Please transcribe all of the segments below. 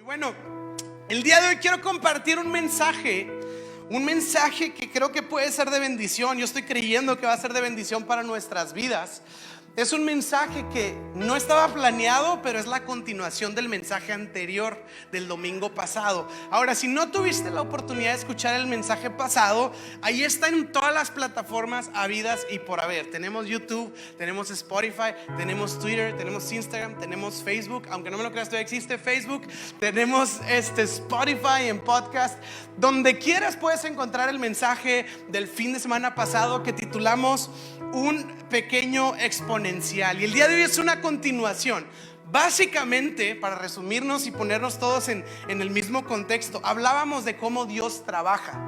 Bueno, el día de hoy quiero compartir un mensaje que creo que puede ser de bendición. Yo estoy creyendo que va a ser de bendición para nuestras vidas. Es un mensaje que no estaba planeado, pero es la continuación del mensaje anterior del domingo pasado. Ahora, si no tuviste la oportunidad de escuchar el mensaje pasado, ahí está en todas las plataformas habidas y por haber. Tenemos YouTube, tenemos Spotify, tenemos Twitter, tenemos Instagram, tenemos Facebook. Aunque no me lo creas, todavía existe Facebook. Tenemos Spotify en podcast. Donde quieras puedes encontrar el mensaje del fin de semana pasado que titulamos Un pequeño exponencial. Y el día de hoy es una continuación. Básicamente, para resumirnos y ponernos todos en el mismo contexto, hablábamos de cómo Dios trabaja.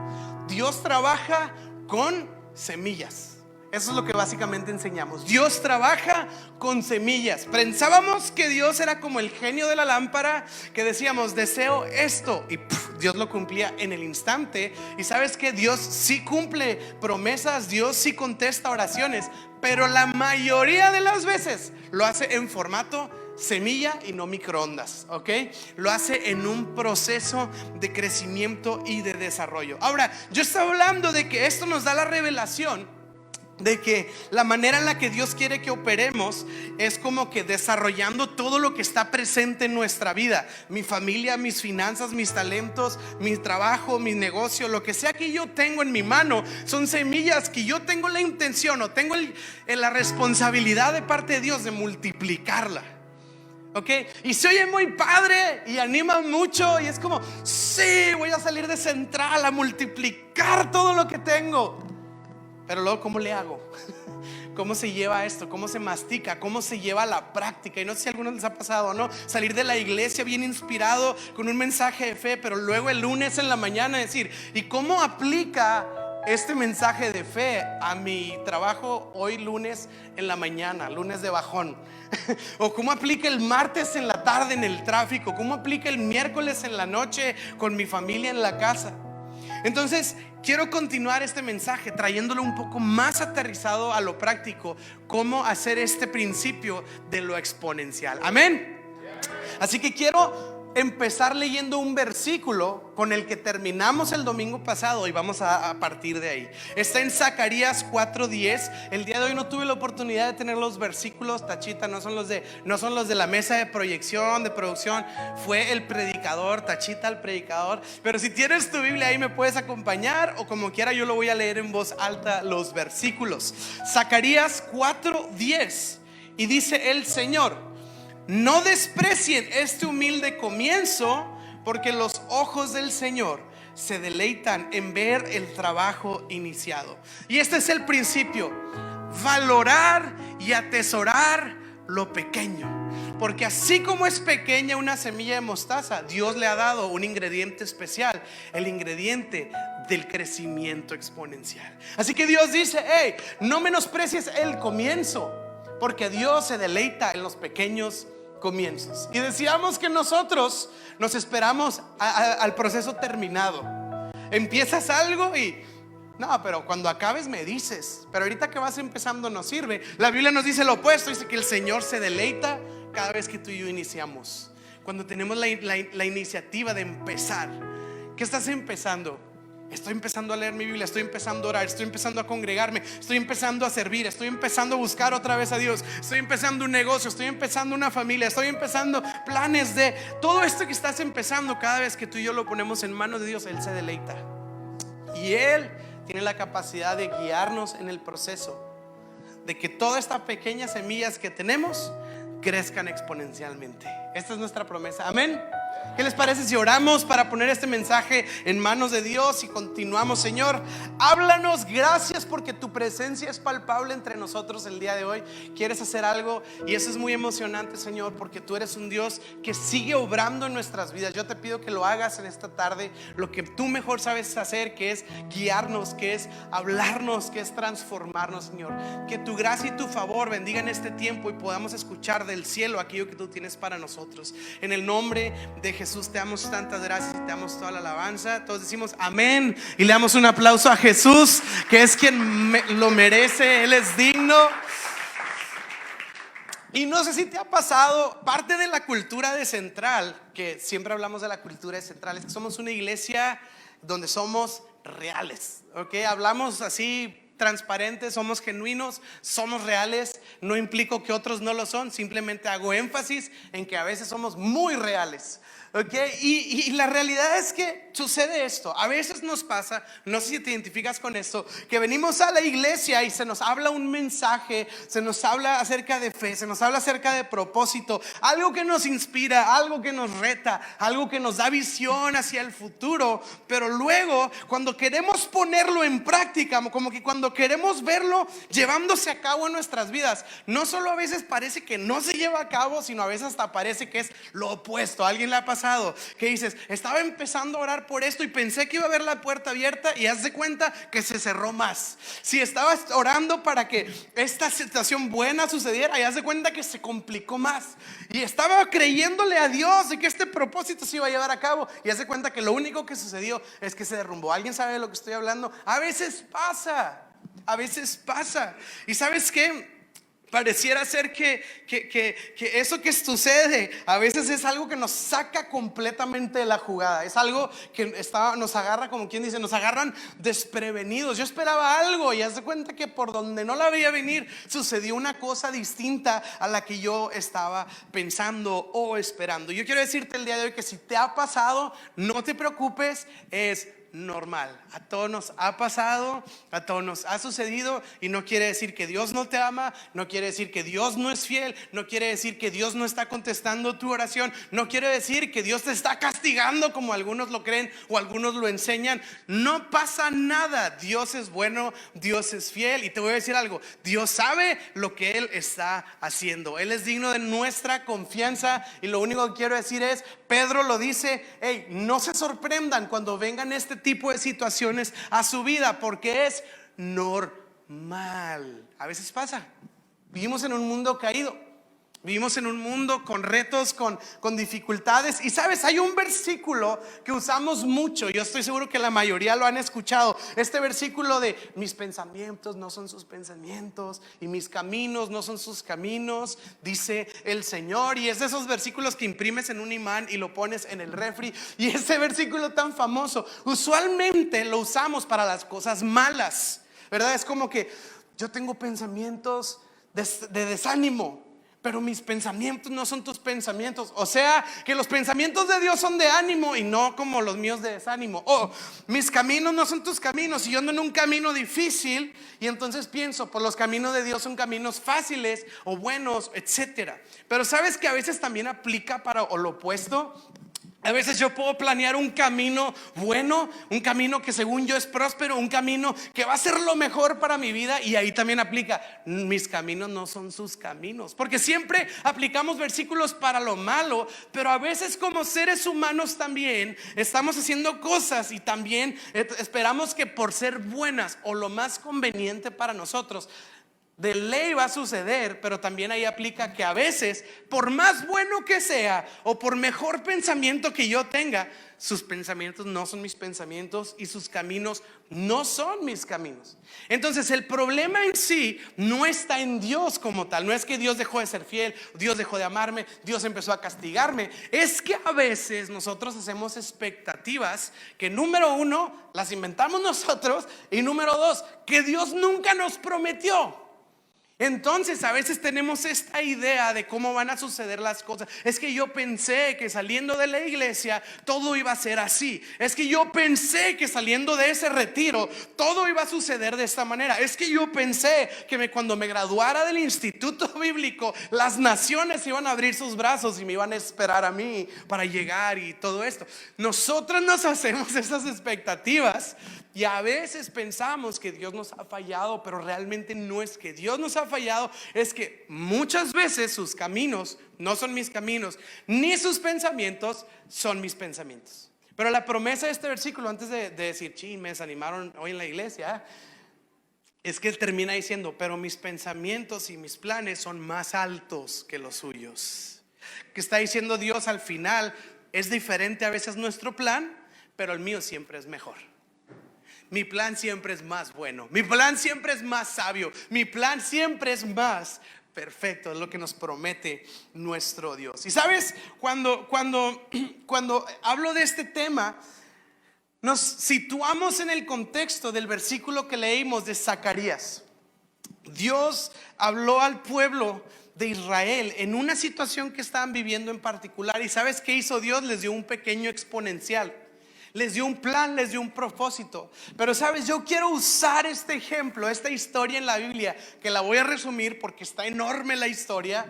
Dios trabaja con semillas. Eso es lo que básicamente enseñamos. Dios trabaja con semillas. Pensábamos que Dios era como el genio de la lámpara, que decíamos, deseo esto, y Dios lo cumplía en el instante. Y sabes que Dios sí cumple promesas, Dios sí contesta oraciones, pero la mayoría de las veces lo hace en formato semilla y no microondas, ¿ok? Lo hace en un proceso de crecimiento y de desarrollo. Ahora, yo estaba hablando de que esto nos da la revelación de que la manera en la que Dios quiere que operemos es como que desarrollando todo lo que está presente en nuestra vida. Mi familia, mis finanzas, mis talentos, mi trabajo, mi negocio, lo que sea que yo tengo en mi mano, son semillas que yo tengo la intención o tengo la responsabilidad de parte de Dios de multiplicarla. ¿Ok? Y se oye muy padre y anima mucho y es como, sí, voy a salir de Central a multiplicar todo lo que tengo. Pero luego, ¿cómo le hago? ¿Cómo se lleva esto? ¿Cómo se mastica? ¿Cómo se lleva a la práctica? Y no sé si a algunos les ha pasado o no, salir de la iglesia bien inspirado con un mensaje de fe, pero luego el lunes en la mañana decir, ¿y cómo aplica este mensaje de fe a mi trabajo hoy lunes en la mañana, lunes de bajón? O cómo aplica el martes en la tarde en el tráfico, cómo aplica el miércoles en la noche con mi familia en la casa. Entonces quiero continuar este mensaje trayéndolo un poco más aterrizado a lo práctico, cómo hacer este principio de lo exponencial. Amén. Así que quiero empezar leyendo un versículo con el que terminamos el domingo pasado y vamos a partir de ahí. Está en Zacarías 4:10. El día de hoy no tuve la oportunidad de tener los versículos, tachita, no son los de la mesa de proyección, de producción. Fue el predicador, tachita el predicador. Pero si tienes tu Biblia ahí me puedes acompañar, o como quiera yo lo voy a leer en voz alta los versículos. Zacarías 4:10 y dice el Señor: no desprecien este humilde comienzo, porque los ojos del Señor se deleitan en ver el trabajo iniciado. Y este es el principio: valorar y atesorar lo pequeño. Porque así como es pequeña una semilla de mostaza, Dios le ha dado un ingrediente especial, el ingrediente del crecimiento exponencial. Así que Dios dice, hey, no menosprecies el comienzo, porque Dios se deleita en los pequeños comienzos. Y decíamos que nosotros nos esperamos al proceso terminado. Empiezas algo y no, pero cuando acabes me dices. Pero ahorita que vas empezando no sirve. La Biblia nos dice lo opuesto. Dice que el Señor se deleita cada vez que tú y yo iniciamos. Cuando tenemos la iniciativa de empezar. ¿Qué estás empezando? Estoy empezando a leer mi Biblia, estoy empezando a orar, estoy empezando a congregarme, estoy empezando a servir, estoy empezando a buscar otra vez a Dios, estoy empezando un negocio, estoy empezando una familia, estoy empezando planes de todo esto que estás empezando. Cada vez que tú y yo lo ponemos en manos de Dios, Él se deleita y Él tiene la capacidad de guiarnos en el proceso, de que todas estas pequeñas semillas que tenemos crezcan exponencialmente. Esta es nuestra promesa, amén. ¿Qué les parece si oramos para poner este mensaje en manos de Dios y continuamos? Señor, háblanos, gracias porque tu presencia es palpable entre nosotros el día de hoy. Quieres hacer algo y eso es muy emocionante, Señor, porque tú eres un Dios que sigue obrando en nuestras vidas. Yo te pido que lo hagas en esta tarde, lo que tú mejor sabes hacer, que es guiarnos, que es hablarnos, que es transformarnos, Señor. Que tu gracia y tu favor bendigan este tiempo y podamos escuchar del cielo aquello que tú tienes para nosotros. En el nombre de Jesús te damos tantas gracias y te damos toda la alabanza. Todos decimos amén y le damos un aplauso a Jesús, que es quien lo merece. Él es digno. Y no sé si te ha pasado, parte de la cultura de Central, que siempre hablamos de la cultura de Central, es que somos una iglesia donde somos reales, ¿ok? Hablamos así transparentes, somos genuinos, somos reales. No implico que otros no lo son, simplemente hago énfasis en que a veces somos muy reales, ¿ok? Y la realidad es que sucede esto. A veces nos pasa, no sé si te identificas con esto, que venimos a la iglesia y se nos habla un mensaje, se nos habla acerca de fe, se nos habla acerca de propósito, algo que nos inspira, algo que nos reta, algo que nos da visión hacia el futuro. Pero luego, cuando queremos ponerlo en práctica, como que cuando queremos verlo llevándose a cabo en nuestras vidas, no solo a veces parece que no se lleva a cabo, sino a veces hasta parece que es lo opuesto. ¿A alguien le ha pasado que dices, estaba empezando a orar por esto y pensé que iba a haber la puerta abierta y haz de cuenta que se cerró más? Si estabas orando para que esta situación buena sucediera y haz de cuenta que se complicó más, y estaba creyéndole a Dios de que este propósito se iba a llevar a cabo y haz de cuenta que lo único que sucedió es que se derrumbó. ¿Alguien sabe de lo que estoy hablando? A veces pasa. A veces pasa. ¿Y sabes qué? Pareciera ser que eso que sucede a veces es algo que nos saca completamente de la jugada. Es algo que nos agarra, como quien dice, nos agarran desprevenidos. Yo esperaba algo y haz de cuenta que por donde no la veía venir sucedió una cosa distinta a la que yo estaba pensando o esperando. Yo quiero decirte el día de hoy que si te ha pasado, no te preocupes, es normal. A todos nos ha pasado, a todos nos ha sucedido, y no quiere decir que Dios no te ama, no quiere decir que Dios no es fiel, no quiere decir que Dios no está contestando tu oración, no quiere decir que Dios te está castigando como algunos lo creen o algunos lo enseñan. No pasa nada. Dios es bueno, Dios es fiel, y te voy a decir algo: Dios sabe lo que Él está haciendo. Él es digno de nuestra confianza, y lo único que quiero decir es, Pedro lo dice, hey, no se sorprendan cuando vengan este tipo de situaciones a su vida, porque es normal. A veces pasa. Vivimos en un mundo caído, vivimos en un mundo con retos, con dificultades. Y sabes, hay un versículo que usamos mucho, yo estoy seguro que la mayoría lo han escuchado. Este versículo de mis pensamientos no son sus pensamientos y mis caminos no son sus caminos, dice el Señor. Y es de esos versículos que imprimes en un imán y lo pones en el refri. Y ese versículo tan famoso, usualmente lo usamos para las cosas malas, ¿verdad? Es como que yo tengo pensamientos de desánimo, pero mis pensamientos no son tus pensamientos. O sea, que los pensamientos de Dios son de ánimo y no como los míos de desánimo. O mis caminos no son tus caminos, y yo ando en un camino difícil, y entonces pienso, pues los caminos de Dios son caminos fáciles o buenos, etcétera. Pero sabes que a veces también aplica para lo opuesto. A veces yo puedo planear un camino bueno, un camino que según yo es próspero, un camino que va a ser lo mejor para mi vida, y ahí también aplica, mis caminos no son sus caminos. Porque siempre aplicamos versículos para lo malo, pero a veces como seres humanos también estamos haciendo cosas y también esperamos que por ser buenas o lo más conveniente para nosotros, de ley va a suceder. Pero también ahí aplica que a veces, por más bueno que sea o por mejor pensamiento que yo tenga, sus pensamientos no son mis pensamientos y sus caminos no son mis caminos. Entonces el problema en sí no está en Dios como tal. No es que Dios dejó de ser fiel, Dios dejó de amarme, Dios empezó a castigarme. Es que a veces nosotros hacemos expectativas que, número uno, las inventamos nosotros, y número dos, que Dios nunca nos prometió. Entonces a veces tenemos esta idea de cómo van a suceder las cosas. Es que yo pensé que saliendo de la iglesia todo iba a ser así. Es que yo pensé que saliendo de ese retiro todo iba a suceder de esta manera. Es que yo pensé que cuando me graduara del instituto bíblico, las naciones iban a abrir sus brazos y me iban a esperar a mí para llegar y todo esto. Nosotros nos hacemos esas expectativas y a veces pensamos que Dios nos ha fallado, pero realmente no es que Dios nos ha fallado, es que muchas veces sus caminos no son mis caminos, ni sus pensamientos son mis pensamientos. Pero la promesa de este versículo, antes de decir, me desanimaron hoy en la iglesia, es que él termina diciendo, pero mis pensamientos y mis planes son más altos que los suyos. Que está diciendo Dios al final, es diferente a veces nuestro plan, pero el mío siempre es mejor. Mi plan siempre es más bueno, mi plan siempre es más sabio, mi plan siempre es más Perfecto, es lo que nos promete nuestro Dios. Y sabes, cuando hablo de este tema, nos situamos en el contexto del versículo que leímos de Zacarías. Dios habló al pueblo de Israel en una situación que estaban viviendo en particular. ¿Y sabes qué hizo Dios? Les dio un pequeño exponencial. Les dio un plan, les dio un propósito. Pero sabes, yo quiero usar este ejemplo, esta historia en la Biblia, que la voy a resumir porque está enorme la historia,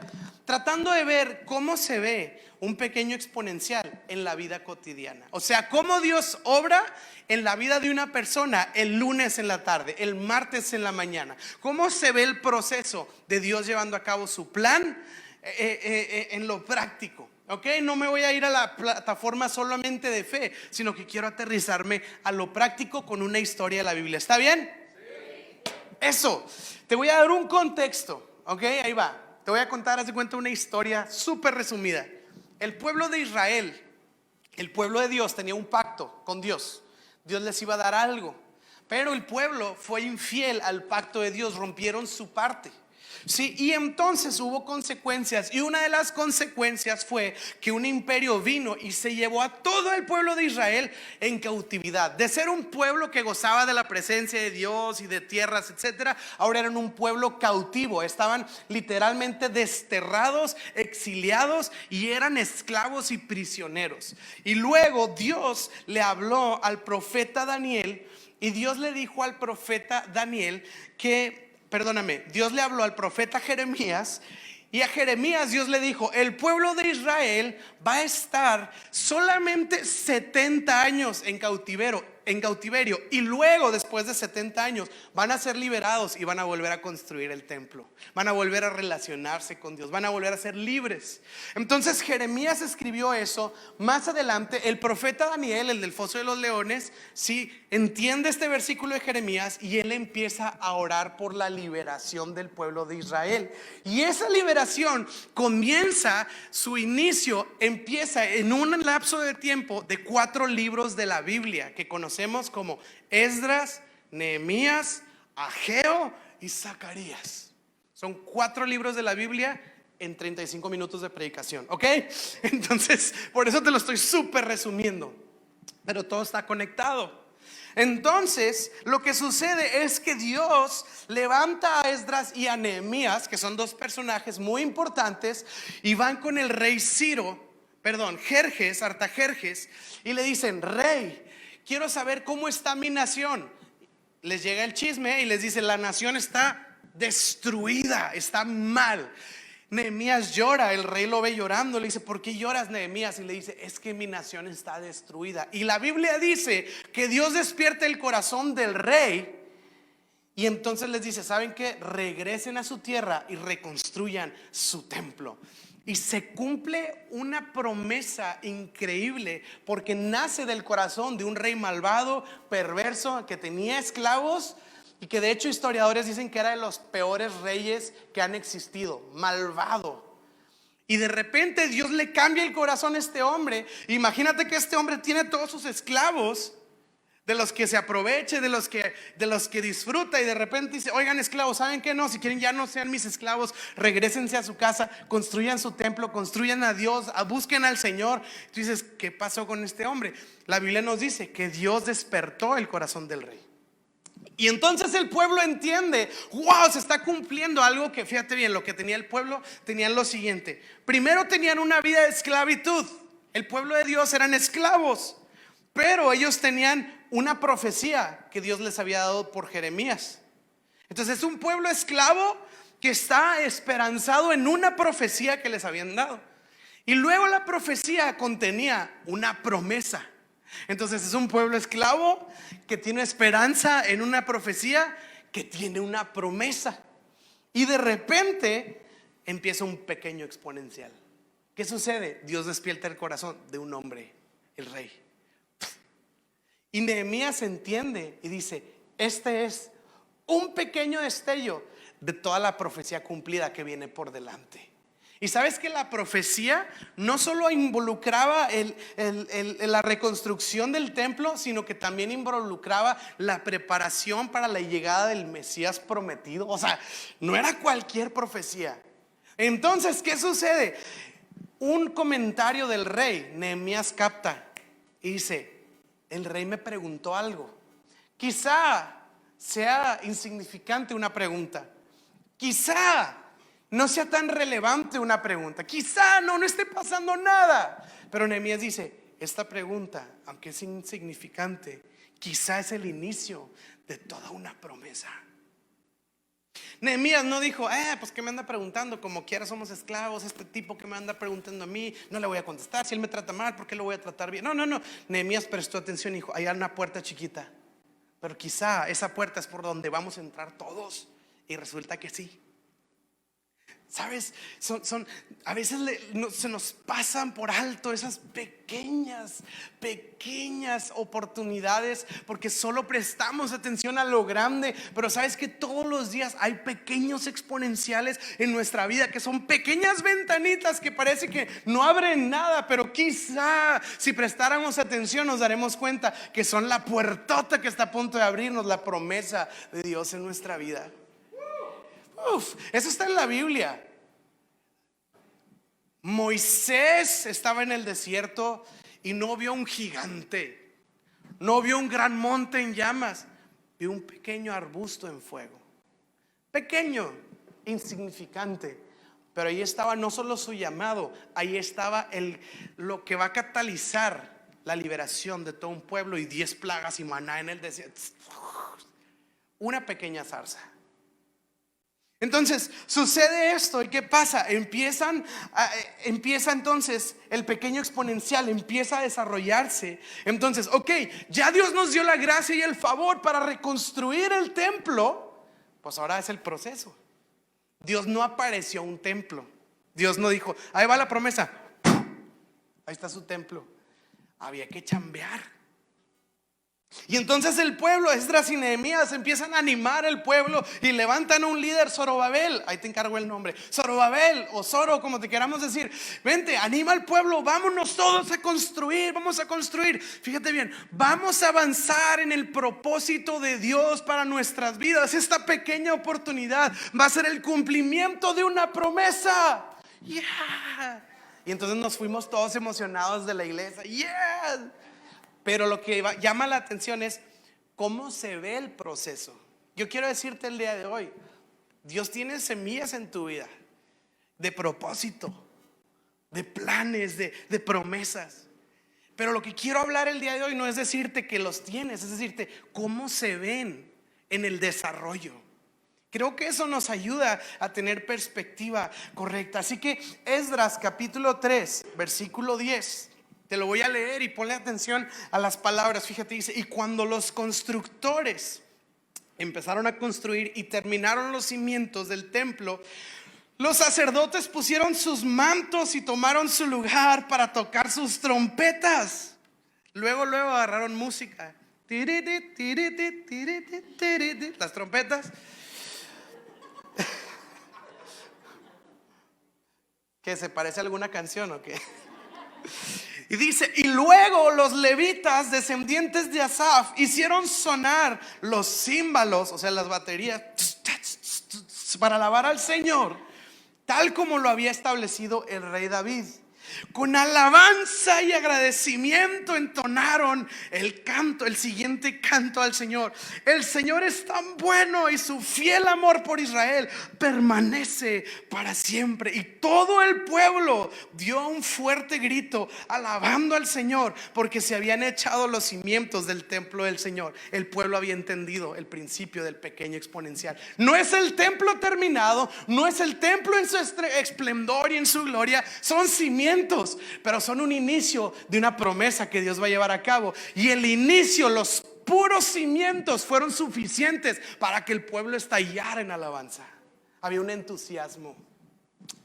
tratando de ver cómo se ve un pequeño exponencial en la vida cotidiana. O sea, cómo Dios obra en la vida de una persona el lunes en la tarde, el martes en la mañana. Cómo se ve el proceso de Dios llevando a cabo su plan en lo práctico. Ok, no me voy a ir a la plataforma solamente de fe, sino que quiero aterrizarme a lo práctico con una historia de la Biblia. ¿Está bien? Sí. Eso, te voy a dar un contexto. Ok, ahí va. Te voy a contar, haz de cuenta, una historia súper resumida. El pueblo de Israel, el pueblo de Dios, tenía un pacto con Dios. Dios les iba a dar algo, pero el pueblo fue infiel al pacto de Dios, rompieron su parte. Sí, y entonces hubo consecuencias, y una de las consecuencias fue que un imperio vino y se llevó a todo el pueblo de Israel en cautividad. De ser un pueblo que gozaba de la presencia de Dios y de tierras, etcétera, ahora eran un pueblo cautivo. Estaban literalmente desterrados, exiliados, y eran esclavos y prisioneros. Y luego Dios le habló al profeta Daniel, y Dios le dijo al profeta Daniel Dios le habló al profeta Jeremías, y a Jeremías Dios le dijo: el pueblo de Israel va a estar solamente 70 años en cautiverio, y luego, después de 70 años, van a ser liberados y van a volver a construir el templo, van a volver a relacionarse con Dios, van a volver a ser libres. Entonces Jeremías escribió eso. Más adelante el profeta Daniel, el del foso de los leones, sí, entiende este versículo de Jeremías, y él empieza a orar por la liberación del pueblo de Israel. Y esa liberación comienza, su inicio empieza en un lapso de tiempo de 4 libros de la Biblia que conocemos como Esdras, Nehemías, Ageo y Zacarías. Son 4 libros de la Biblia en 35 minutos de predicación, ¿ok? Entonces, por eso te lo estoy súper resumiendo, pero todo está conectado. Entonces, lo que sucede es que Dios levanta a Esdras y a Nehemías, que son 2 personajes muy importantes, y van con el rey Artajerjes, y le dicen: rey, quiero saber cómo está mi nación. Les llega el chisme y les dice: la nación está destruida, está mal. Nehemías llora, el rey lo ve llorando, le dice: ¿por qué lloras, Nehemías? Y le dice: es que mi nación está destruida. Y la Biblia dice que Dios despierta el corazón del rey, y entonces les dice: ¿saben qué? Regresen a su tierra y reconstruyan su templo. Y se cumple una promesa increíble, porque nace del corazón de un rey malvado, perverso, que tenía esclavos, y que de hecho historiadores dicen que era de los peores reyes que han existido, malvado. Y de repente Dios le cambia el corazón a este hombre. Imagínate que este hombre tiene todos sus esclavos, de los que se aproveche, de los que disfruta, y de repente dice: oigan, esclavos, ¿saben qué? No, si quieren ya no sean mis esclavos, regrésense a su casa, construyan su templo, construyan a Dios, busquen al Señor. Tú dices: ¿qué pasó con este hombre? La Biblia nos dice que Dios despertó el corazón del rey. Y entonces el pueblo entiende: wow, se está cumpliendo algo que, fíjate bien, lo que tenía el pueblo, tenían lo siguiente. Primero, tenían una vida de esclavitud. El pueblo de Dios eran esclavos, pero ellos tenían una profecía que Dios les había dado por Jeremías. Entonces es un pueblo esclavo que está esperanzado en una profecía que les habían dado. Y luego la profecía contenía una promesa. Entonces es un pueblo esclavo que tiene esperanza en una profecía que tiene una promesa. Y de repente empieza un pequeño exponencial. ¿Qué sucede? Dios despierta el corazón de un hombre, el rey. Y Nehemías entiende y dice: este es un pequeño destello de toda la profecía cumplida que viene por delante. Y sabes que la profecía no solo involucraba la reconstrucción del templo, sino que también involucraba la preparación para la llegada del Mesías prometido. O sea, no era cualquier profecía. Entonces, ¿qué sucede? Un comentario del rey, Nehemías capta y dice: el rey me preguntó algo. Quizá sea insignificante una pregunta, quizá no sea tan relevante una pregunta, quizá no esté pasando nada. Pero Nehemías dice: esta pregunta, aunque es insignificante, quizá es el inicio de toda una promesa. Nehemías no dijo: pues que me anda preguntando, como quiera somos esclavos, este tipo que me anda preguntando a mí, no le voy a contestar. Si él me trata mal, ¿por qué lo voy a tratar bien? No. Nehemías prestó atención y dijo: hay una puerta chiquita, pero quizá esa puerta es por donde vamos a entrar todos. Y resulta que sí. ¿Sabes? A veces se nos pasan por alto esas pequeñas oportunidades porque solo prestamos atención a lo grande. Pero sabes que todos los días hay pequeños exponenciales en nuestra vida, que son pequeñas ventanitas que parece que no abren nada, pero quizá si prestáramos atención nos daremos cuenta que son la puertota que está a punto de abrirnos, la promesa de Dios en nuestra vida. Eso está en la Biblia. Moisés estaba en el desierto y no vio un gigante, no vio un gran monte en llamas, vio un pequeño arbusto en fuego. Pequeño, insignificante, pero ahí estaba no solo su llamado, ahí estaba lo que va a catalizar la liberación de todo un pueblo y 10 plagas y maná en el desierto. Una pequeña zarza. Entonces sucede esto, ¿y qué pasa? Empieza entonces el pequeño exponencial, empieza a desarrollarse. Entonces, ya Dios nos dio la gracia y el favor para reconstruir el templo. Pues ahora es el proceso. Dios no apareció un templo. Dios no dijo: ahí va la promesa, ahí está su templo. Había que chambear. Y entonces el pueblo, Esdras y Nehemías, empiezan a animar al pueblo y levantan un líder, Zorobabel. Ahí te encargo el nombre, Zorobabel o Zoro, como te queramos decir. Vente, anima al pueblo, vámonos todos a construir. Vamos a construir, fíjate bien, vamos a avanzar en el propósito de Dios para nuestras vidas. Esta pequeña oportunidad va a ser el cumplimiento de una promesa. Yeah. Y entonces nos fuimos todos emocionados de la iglesia. Yeah. Pero lo que llama la atención es cómo se ve el proceso. Yo quiero decirte el día de hoy: Dios tiene semillas en tu vida, de propósito, de planes, de promesas. Pero lo que quiero hablar el día de hoy no es decirte que los tienes, es decirte cómo se ven en el desarrollo. Creo que eso nos ayuda a tener perspectiva correcta. Así que Esdras capítulo 3 versículo 10, te lo voy a leer y ponle atención a las palabras. Fíjate, dice: y cuando los constructores empezaron a construir y terminaron los cimientos del templo, los sacerdotes pusieron sus mantos y tomaron su lugar para tocar sus trompetas. Luego agarraron música, las trompetas. ¿Qué, se parece a alguna canción o qué? Y dice: y luego los levitas, descendientes de Asaf, hicieron sonar los címbalos, o sea, las baterías, para alabar al Señor, tal como lo había establecido el rey David. Con alabanza y agradecimiento entonaron el siguiente canto al Señor. El Señor es tan bueno y su fiel amor por Israel permanece para siempre. Y todo el pueblo dio un fuerte grito alabando al Señor, porque se habían echado los cimientos del templo del Señor. El pueblo había entendido el principio del pequeño exponencial. No es el templo terminado, no es el templo en su esplendor y en su gloria, son cimientos, pero son un inicio de una promesa que Dios va a llevar a cabo. Y el inicio, los puros cimientos fueron suficientes para que el pueblo estallara en alabanza. Había un entusiasmo,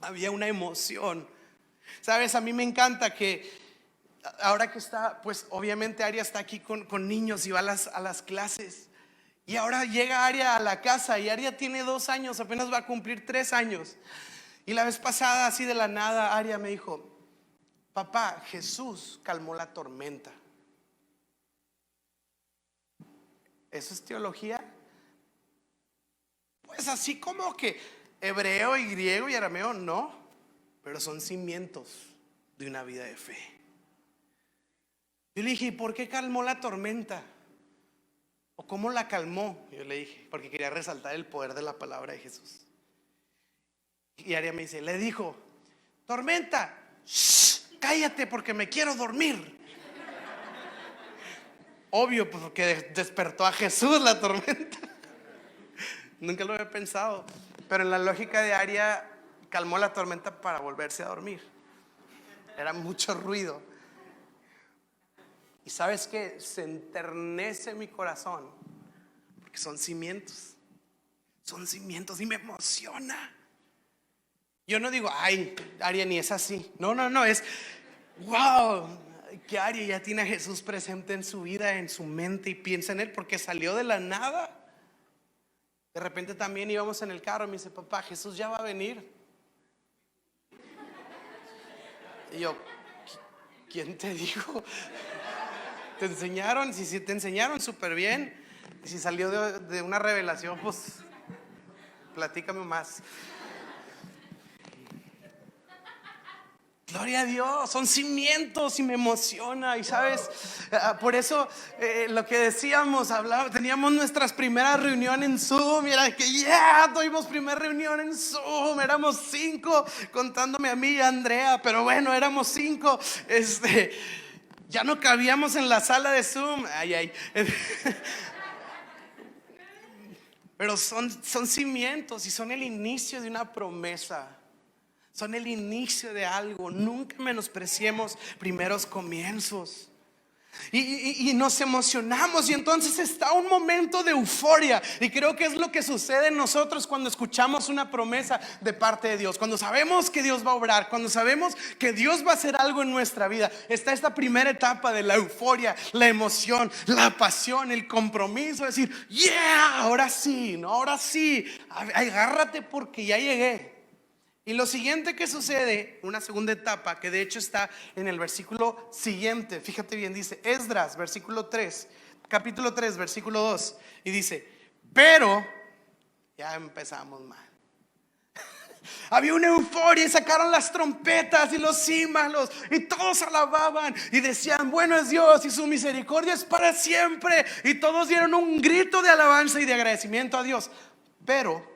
había una emoción. Sabes, a mí me encanta que ahora que está, pues obviamente Aria está aquí con niños y va a las clases. Y ahora llega Aria a la casa y Aria tiene 2 años, apenas va a cumplir 3 años. Y la vez pasada, así de la nada, Aria me dijo: papá, Jesús calmó la tormenta. ¿Eso es teología? Pues así como que hebreo y griego y arameo, no, pero son cimientos de una vida de fe. Yo le dije, ¿y por qué calmó la tormenta? ¿O cómo la calmó? Yo le dije, porque quería resaltar el poder de la palabra de Jesús. Y Aria me dice, le dijo, tormenta, shh, cállate porque me quiero dormir. Obvio, pues porque despertó a Jesús la tormenta. Nunca lo había pensado, pero en la lógica de Aria calmó la tormenta para volverse a dormir. Era mucho ruido. Y sabes que se enternece mi corazón porque son cimientos y me emociona. Yo no digo, ay, Aria ni es así. No, es wow, que Aria ya tiene a Jesús presente en su vida, en su mente, y piensa en él porque salió de la nada. De repente también íbamos en el carro y me dice, papá, Jesús ya va a venir. Y yo, ¿quién te dijo? ¿Te enseñaron? Si te enseñaron, súper bien. Y si salió de una revelación, pues platícame más. Gloria a Dios, son cimientos y me emociona. Y sabes, por eso lo que decíamos, teníamos nuestras primeras reuniones en Zoom. Y era que tuvimos primera reunión en Zoom. Éramos 5, contándome a mí y a Andrea. Pero bueno, éramos 5. Ya no cabíamos en la sala de Zoom. Ay. Pero son cimientos y son el inicio de una promesa. Son el inicio de algo. Nunca menospreciemos primeros comienzos. Y nos emocionamos, y entonces está un momento de euforia. Y creo que es lo que sucede en nosotros cuando escuchamos una promesa de parte de Dios. Cuando sabemos que Dios va a obrar, cuando sabemos que Dios va a hacer algo en nuestra vida, está esta primera etapa de la euforia, la emoción, la pasión, el compromiso. Decir, ahora sí, no, ahora sí, agárrate porque ya llegué. Y lo siguiente que sucede, una segunda etapa, que de hecho está en el versículo siguiente, fíjate bien, dice Esdras, capítulo 3, versículo 2, y dice, pero, ya empezamos mal. Había una euforia y sacaron las trompetas y los címbalos y todos alababan y decían, bueno es Dios y su misericordia es para siempre. Y todos dieron un grito de alabanza y de agradecimiento a Dios. Pero,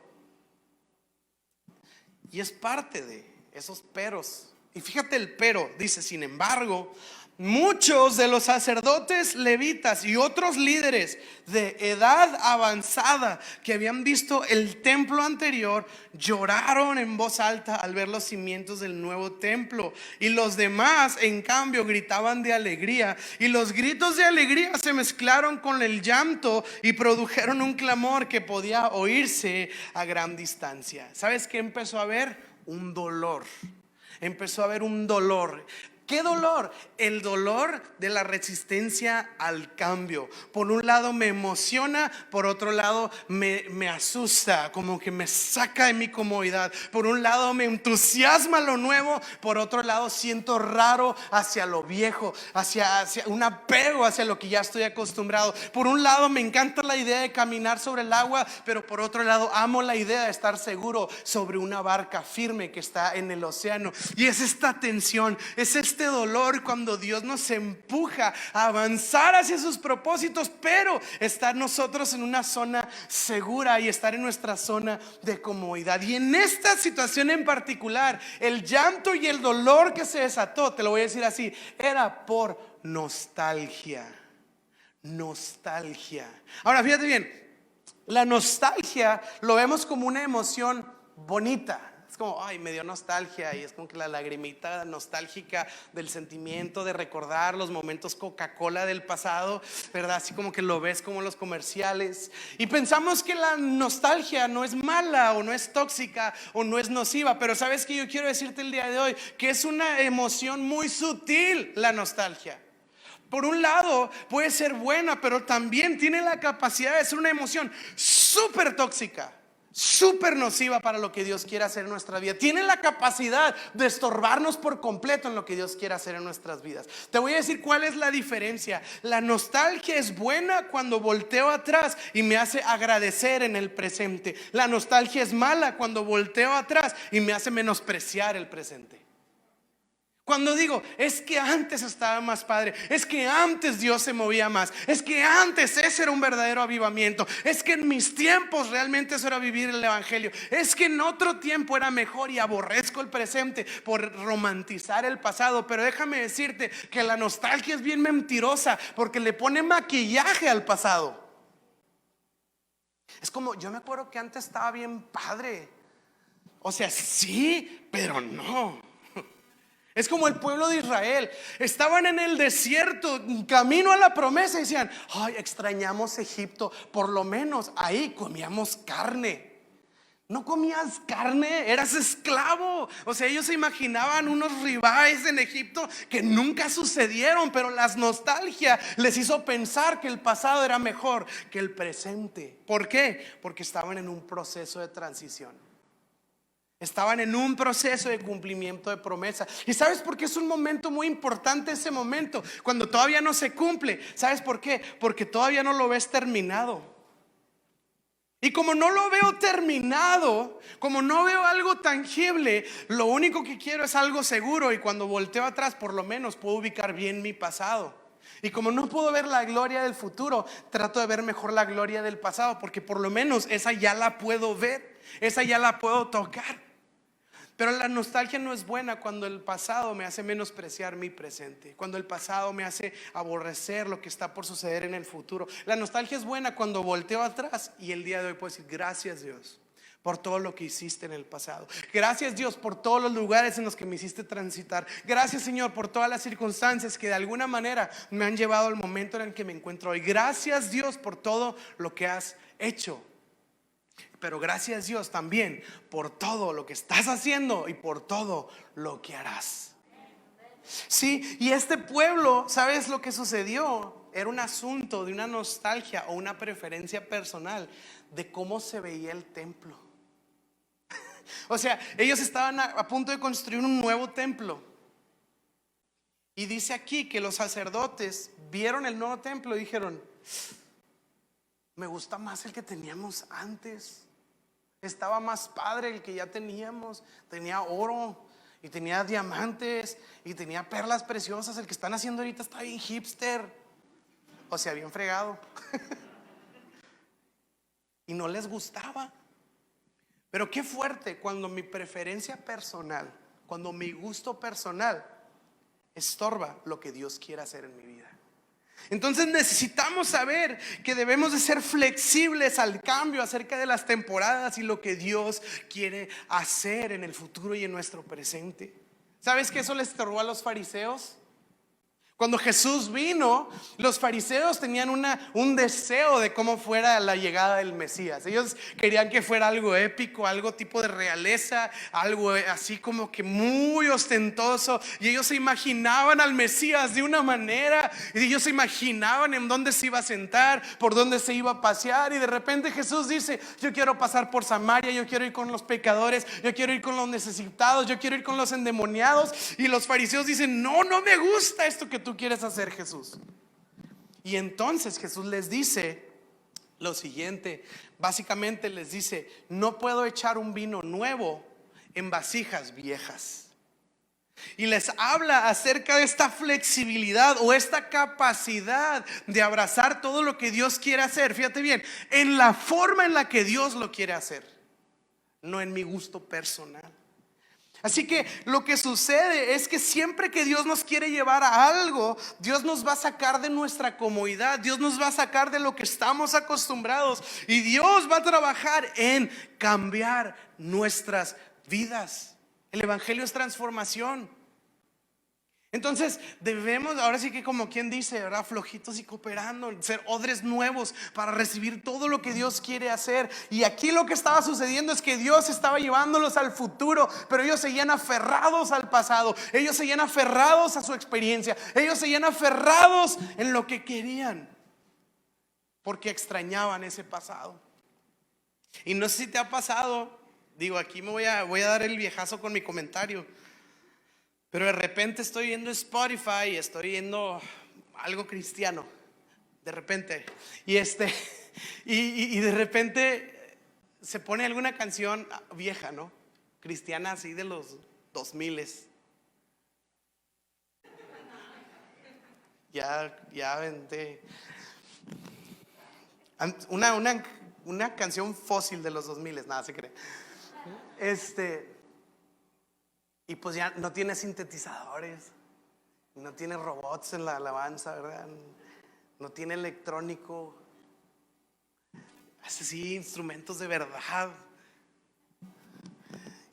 y es parte de esos peros. Y fíjate el pero, dice, sin embargo, muchos de los sacerdotes levitas y otros líderes de edad avanzada que habían visto el templo anterior lloraron en voz alta al ver los cimientos del nuevo templo. Y los demás, en cambio, gritaban de alegría. Y los gritos de alegría se mezclaron con el llanto y produjeron un clamor que podía oírse a gran distancia. ¿Sabes qué empezó a haber? Un dolor. Empezó a haber un dolor. ¿Qué dolor? El dolor de la resistencia al cambio. Por un lado me emociona, por otro lado me asusta, como que me saca de mi comodidad. Por un lado me entusiasma lo nuevo, por otro lado siento raro hacia lo viejo, hacia un apego hacia lo que ya estoy acostumbrado. Por un lado me encanta la idea de caminar sobre el agua, pero por otro lado amo la idea de estar seguro sobre una barca firme que está en el océano. Y es esta tensión, es este dolor cuando Dios nos empuja a avanzar hacia sus propósitos, pero estar nosotros en una zona segura y estar en nuestra zona de comodidad. Y en esta situación en particular, el llanto y el dolor que se desató, te lo voy a decir así, era por nostalgia. Ahora fíjate bien, la nostalgia lo vemos como una emoción bonita. Es como, ay, me dio nostalgia, y es como que la lagrimita nostálgica del sentimiento de recordar los momentos Coca-Cola del pasado, ¿verdad? Así como que lo ves como los comerciales. Y pensamos que la nostalgia no es mala o no es tóxica o no es nociva, pero ¿sabes qué? Yo quiero decirte el día de hoy que es una emoción muy sutil la nostalgia. Por un lado puede ser buena, pero también tiene la capacidad de ser una emoción súper tóxica. súper nociva para lo que Dios quiere hacer en nuestra vida. Tiene la capacidad de estorbarnos por completo en lo que Dios quiere hacer en nuestras vidas. Te voy a decir cuál es la diferencia. La nostalgia es buena cuando volteo atrás y me hace agradecer en el presente. La nostalgia es mala cuando volteo atrás y me hace menospreciar el presente. Cuando digo, es que antes estaba más padre, es que antes Dios se movía más, es que antes ese era un verdadero avivamiento, es que en mis tiempos realmente eso era vivir el evangelio, es que en otro tiempo era mejor, y aborrezco el presente por romantizar el pasado. Pero déjame decirte que la nostalgia es bien mentirosa, porque le pone maquillaje al pasado. Es como, yo me acuerdo que antes estaba bien padre. O sea, sí, pero no. Es como el pueblo de Israel. Estaban en el desierto, camino a la promesa, y decían, ay, extrañamos Egipto. Por lo menos ahí comíamos carne. No comías carne, eras esclavo. O sea, ellos se imaginaban unos ribeyes en Egipto que nunca sucedieron, pero la nostalgia les hizo pensar que el pasado era mejor que el presente. ¿Por qué? Porque estaban en un proceso de transición. Estaban en un proceso de cumplimiento de promesa. ¿Y sabes por qué es un momento muy importante ese momento? Cuando todavía no se cumple. ¿Sabes por qué? Porque todavía no lo ves terminado. Y como no lo veo terminado, como no veo algo tangible, lo único que quiero es algo seguro. Y cuando volteo atrás, por lo menos puedo ubicar bien mi pasado. Y como no puedo ver la gloria del futuro, trato de ver mejor la gloria del pasado, porque por lo menos esa ya la puedo ver, esa ya la puedo tocar. Pero la nostalgia no es buena cuando el pasado me hace menospreciar mi presente, cuando el pasado me hace aborrecer lo que está por suceder en el futuro. La nostalgia es buena cuando volteo atrás y el día de hoy puedo decir, gracias Dios por todo lo que hiciste en el pasado. Gracias Dios por todos los lugares en los que me hiciste transitar. Gracias Señor por todas las circunstancias que de alguna manera me han llevado al momento en el que me encuentro hoy. Gracias Dios por todo lo que has hecho. Pero gracias Dios también por todo lo que estás haciendo y por todo lo que harás. Sí, y este pueblo, ¿sabes lo que sucedió? Era un asunto de una nostalgia o una preferencia personal de cómo se veía el templo. O sea, ellos estaban a punto de construir un nuevo templo. Y dice aquí que los sacerdotes vieron el nuevo templo y dijeron, me gusta más el que teníamos antes. Estaba más padre el que ya teníamos. Tenía oro y tenía diamantes y tenía perlas preciosas. El que están haciendo ahorita está bien hipster, o sea, bien fregado. Y no les gustaba. Pero qué fuerte cuando mi preferencia personal, cuando mi gusto personal estorba lo que Dios quiere hacer en mi vida. Entonces necesitamos saber que debemos de ser flexibles al cambio acerca de las temporadas y lo que Dios quiere hacer en el futuro y en nuestro presente. ¿Sabes que eso les estorbó a los fariseos? Cuando Jesús vino, los fariseos tenían un deseo de cómo fuera la llegada del Mesías. Ellos querían que fuera algo épico, algo tipo de realeza, algo así como que muy ostentoso. Y ellos se imaginaban al Mesías de una manera, y ellos se imaginaban en dónde se iba a sentar, por dónde se iba a pasear. Y de repente Jesús dice, yo quiero pasar por Samaria, yo quiero ir con los pecadores, yo quiero ir con los necesitados, yo quiero ir con los endemoniados. Y los fariseos dicen, no me gusta esto que tú quieres hacer, Jesús. Y entonces Jesús les dice lo siguiente. Básicamente les dice, no puedo echar un vino nuevo en vasijas viejas. Y les habla acerca de esta flexibilidad o esta capacidad de abrazar todo lo que Dios quiere hacer. Fíjate bien, en la forma en la que Dios lo quiere hacer, no en mi gusto personal. Así que lo que sucede es que siempre que Dios nos quiere llevar a algo, Dios nos va a sacar de nuestra comodidad, Dios nos va a sacar de lo que estamos acostumbrados, y Dios va a trabajar en cambiar nuestras vidas. El evangelio es transformación. Entonces debemos, ahora sí que como quien dice, ¿verdad? Flojitos y cooperando, ser odres nuevos para recibir todo lo que Dios quiere hacer. Y aquí lo que estaba sucediendo es que Dios estaba llevándolos al futuro, pero ellos seguían aferrados al pasado, ellos seguían aferrados a su experiencia, ellos seguían aferrados en lo que querían, porque extrañaban ese pasado. Y no sé si te ha pasado, digo, aquí voy a dar el viejazo con mi comentario, pero de repente estoy viendo Spotify y estoy viendo algo cristiano, de repente, y y de repente se pone alguna canción vieja, ¿no? Cristiana, así de los 2000. Ya vente. Una canción fósil de los 2000, nada se cree. Y pues ya no tiene sintetizadores, no tiene robots en la alabanza, ¿verdad? No tiene electrónico, hace sí instrumentos de verdad.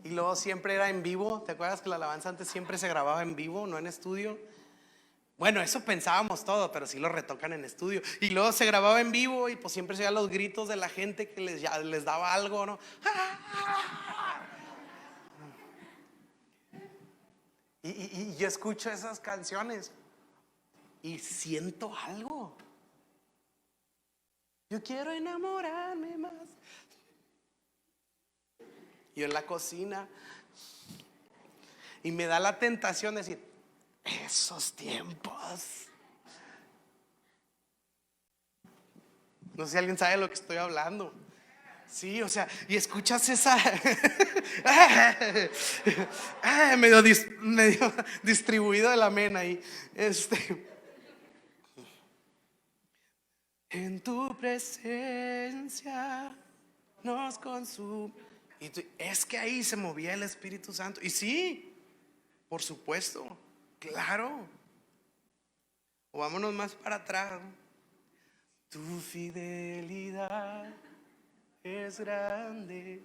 Y luego siempre era en vivo. ¿Te acuerdas que la alabanza antes siempre se grababa en vivo, no en estudio? Bueno, eso pensábamos todo, pero sí lo retocan en estudio. Y luego se grababa en vivo y pues siempre se oían los gritos de la gente que les daba algo, ¿no? Y yo escucho esas canciones y siento algo. Yo quiero enamorarme más. Yo en la cocina y me da la tentación de decir, esos tiempos. No sé si alguien sabe de lo que estoy hablando. Sí, o sea, y escuchas esa medio distribuido de la mena ahí. En tu presencia nos consume. Es que ahí se movía el Espíritu Santo. Y sí, por supuesto, claro. O vámonos más para atrás. Tu fidelidad es grande.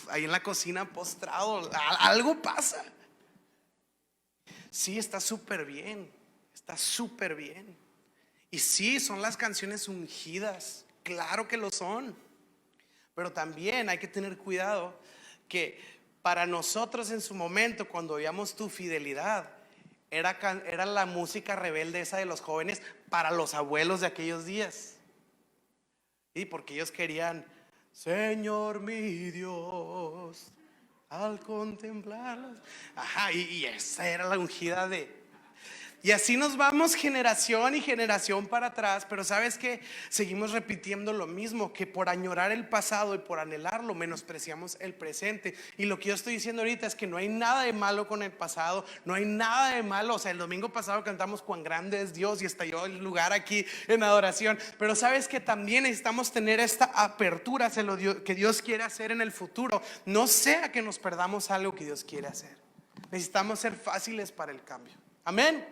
Ahí en la cocina postrado, algo pasa. Sí, está súper bien. Está súper bien. Y sí, son las canciones ungidas. Claro que lo son. Pero también hay que tener cuidado que para nosotros en su momento, cuando oíamos tu fidelidad, era la música rebelde esa de los jóvenes para los abuelos de aquellos días. Y porque ellos querían, Señor mi Dios, al contemplarlos. Ajá, y esa era la ungida de... Y así nos vamos generación y generación para atrás. Pero ¿sabes qué? Seguimos repitiendo lo mismo, que por añorar el pasado y por anhelarlo menospreciamos el presente. Y lo que yo estoy diciendo ahorita es que no hay nada de malo con el pasado. No hay nada de malo. O sea, el domingo pasado cantamos cuán grande es Dios y estalló el lugar aquí en adoración. Pero ¿sabes que también necesitamos tener esta apertura hacia lo que Dios quiere hacer en el futuro? No sea que nos perdamos algo que Dios quiere hacer. Necesitamos ser fáciles para el cambio. Amén.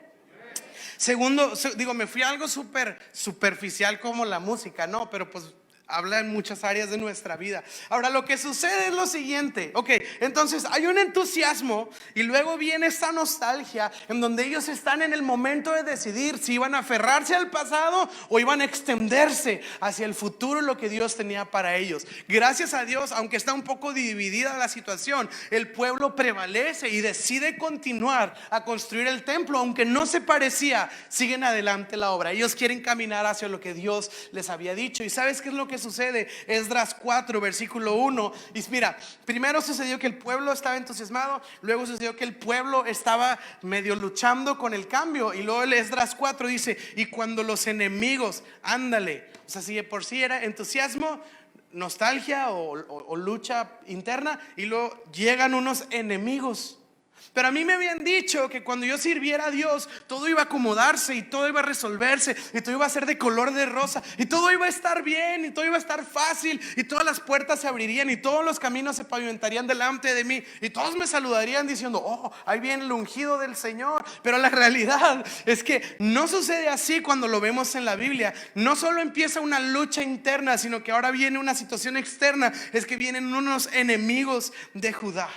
Segundo, me fui a algo súper superficial como la música, no, pero pues habla en muchas áreas de nuestra vida. Ahora lo que sucede es lo siguiente. Ok, entonces hay un entusiasmo y luego viene esta nostalgia en donde ellos están en el momento de decidir si iban a aferrarse al pasado o iban a extenderse hacia el futuro, lo que Dios tenía para ellos. Gracias a Dios, aunque está un poco dividida la situación, el pueblo prevalece y decide continuar a construir el templo. Aunque no se parecía, siguen adelante la obra. Ellos quieren caminar hacia lo que Dios les había dicho. ¿Y sabes qué es lo que sucede? Esdras 4 versículo 1. Y mira, primero sucedió que el pueblo estaba entusiasmado, luego sucedió que el pueblo estaba medio luchando con el cambio, y luego el Esdras 4 dice, y cuando los enemigos, ándale, o sea, si de por sí era entusiasmo, nostalgia o lucha interna, y luego llegan unos enemigos. Pero a mí me habían dicho que cuando yo sirviera a Dios, todo iba a acomodarse y todo iba a resolverse y todo iba a ser de color de rosa y todo iba a estar bien y todo iba a estar fácil y todas las puertas se abrirían y todos los caminos se pavimentarían delante de mí y todos me saludarían diciendo, oh, ahí viene el ungido del Señor. Pero la realidad es que no sucede así cuando lo vemos en la Biblia. No solo empieza una lucha interna, sino que ahora viene una situación externa. Es que vienen unos enemigos de Judá.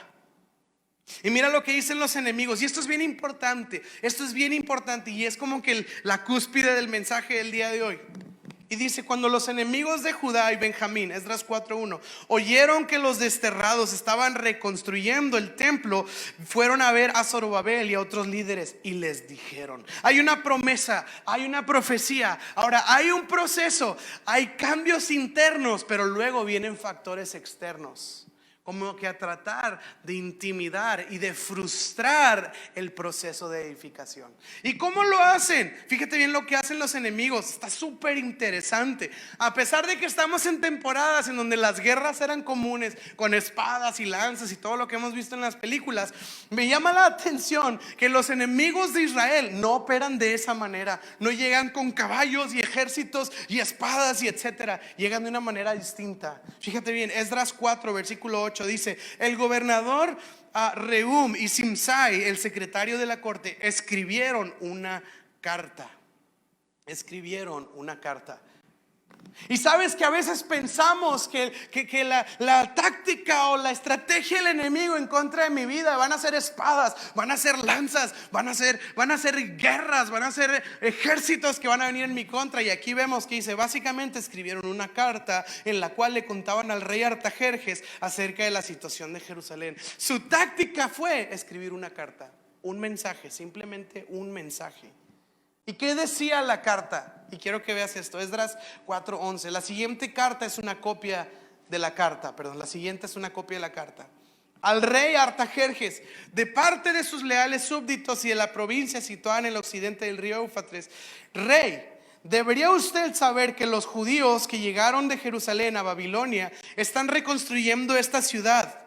Y mira lo que dicen los enemigos. Y esto es bien importante. Esto es bien importante y es como que la cúspide del mensaje del día de hoy. Y dice: cuando los enemigos de Judá y Benjamín, Esdras 4:1, oyeron que los desterrados estaban reconstruyendo el templo, fueron a ver a Zorobabel y a otros líderes y les dijeron. Hay una promesa, hay una profecía. Ahora hay un proceso, hay cambios internos, pero luego vienen factores externos, como que a tratar de intimidar y de frustrar el proceso de edificación. ¿Y cómo lo hacen? Fíjate bien lo que hacen los enemigos. Está súper interesante. A pesar de que estamos en temporadas en donde las guerras eran comunes, con espadas y lanzas y todo lo que hemos visto en las películas, me llama la atención que los enemigos de Israel no operan de esa manera. No llegan con caballos y ejércitos y espadas y etcétera. Llegan de una manera distinta. Fíjate bien, Esdras 4 versículo 8 dice: el gobernador Rehum y Simsai, el secretario de la corte, escribieron una carta. Escribieron una carta. Y sabes que a veces pensamos que la táctica o la estrategia del enemigo en contra de mi vida van a ser espadas, van a ser lanzas, van a ser guerras, van a ser ejércitos que van a venir en mi contra. Y aquí vemos que dice: básicamente escribieron una carta en la cual le contaban al rey Artajerjes acerca de la situación de Jerusalén. Su táctica fue escribir una carta, un mensaje, simplemente un mensaje. ¿Y qué decía la carta? Y quiero que veas esto, Esdras 4:11. La siguiente carta es una copia de la carta, la siguiente es una copia de la carta. Al rey Artajerjes, de parte de sus leales súbditos y de la provincia situada en el occidente del río Éufrates: rey, debería usted saber que los judíos que llegaron de Jerusalén a Babilonia están reconstruyendo esta ciudad.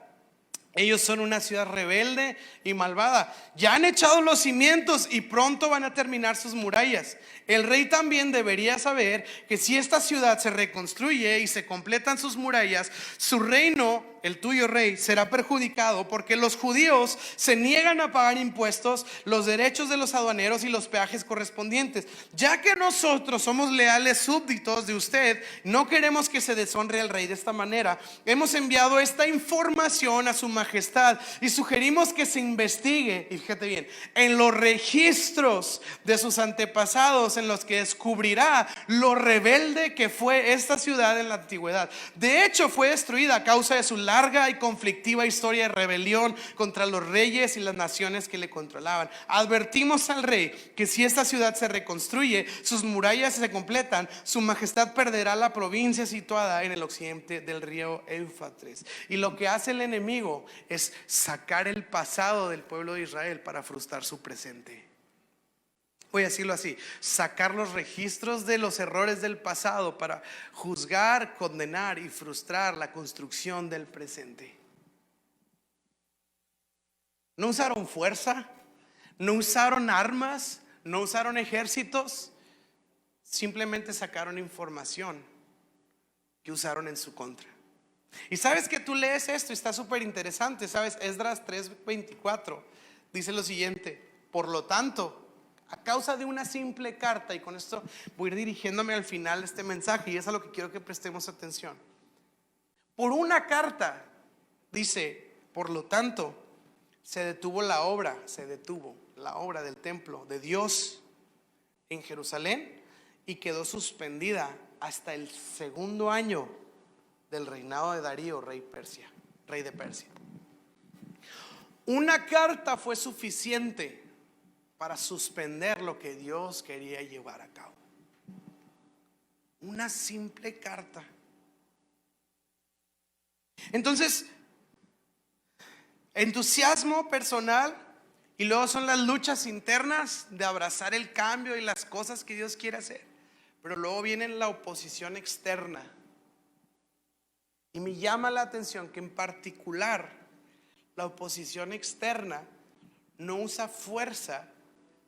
Ellos son una ciudad rebelde y malvada. Ya han echado los cimientos y pronto van a terminar sus murallas. El rey también debería saber que si esta ciudad se reconstruye y se completan sus murallas, su reino, el tuyo rey, será perjudicado, porque los judíos se niegan a pagar impuestos, los derechos de los aduaneros y los peajes correspondientes. Ya que nosotros somos leales súbditos de usted, no queremos que se deshonre al rey de esta manera. Hemos enviado esta información a su majestad y sugerimos que se investigue, y fíjate bien, en los registros de sus antepasados, en los que descubrirá lo rebelde que fue esta ciudad en la antigüedad. De hecho, fue destruida a causa de su larga y conflictiva historia de rebelión contra los reyes y las naciones que le controlaban. Advertimos al rey que si esta ciudad se reconstruye, sus murallas se completan, su majestad perderá la provincia situada en el occidente del río Éufrates. Y lo que hace el enemigo es sacar el pasado del pueblo de Israel para frustrar su presente. Voy a decirlo así: sacar los registros de los errores del pasado para juzgar, condenar y frustrar la construcción del presente. No usaron fuerza, no usaron armas, no usaron ejércitos, simplemente sacaron información que usaron en su contra. Y sabes que tú lees esto y está súper interesante. Sabes, Esdras 3:24 dice lo siguiente: por lo tanto, a causa de una simple carta, y con esto voy a ir dirigiéndome al final de este mensaje, y es a lo que quiero que prestemos atención. Por una carta, dice, por lo tanto, se detuvo la obra del templo de Dios en Jerusalén, y quedó suspendida hasta el segundo año del reinado de Darío, rey de Persia. Una carta fue suficiente para suspender lo que Dios quería llevar a cabo. Una simple carta. Entonces, entusiasmo personal, y luego son las luchas internas de abrazar el cambio y las cosas que Dios quiere hacer. Pero luego viene la oposición externa. Y me llama la atención que en particular la oposición externa no usa fuerza,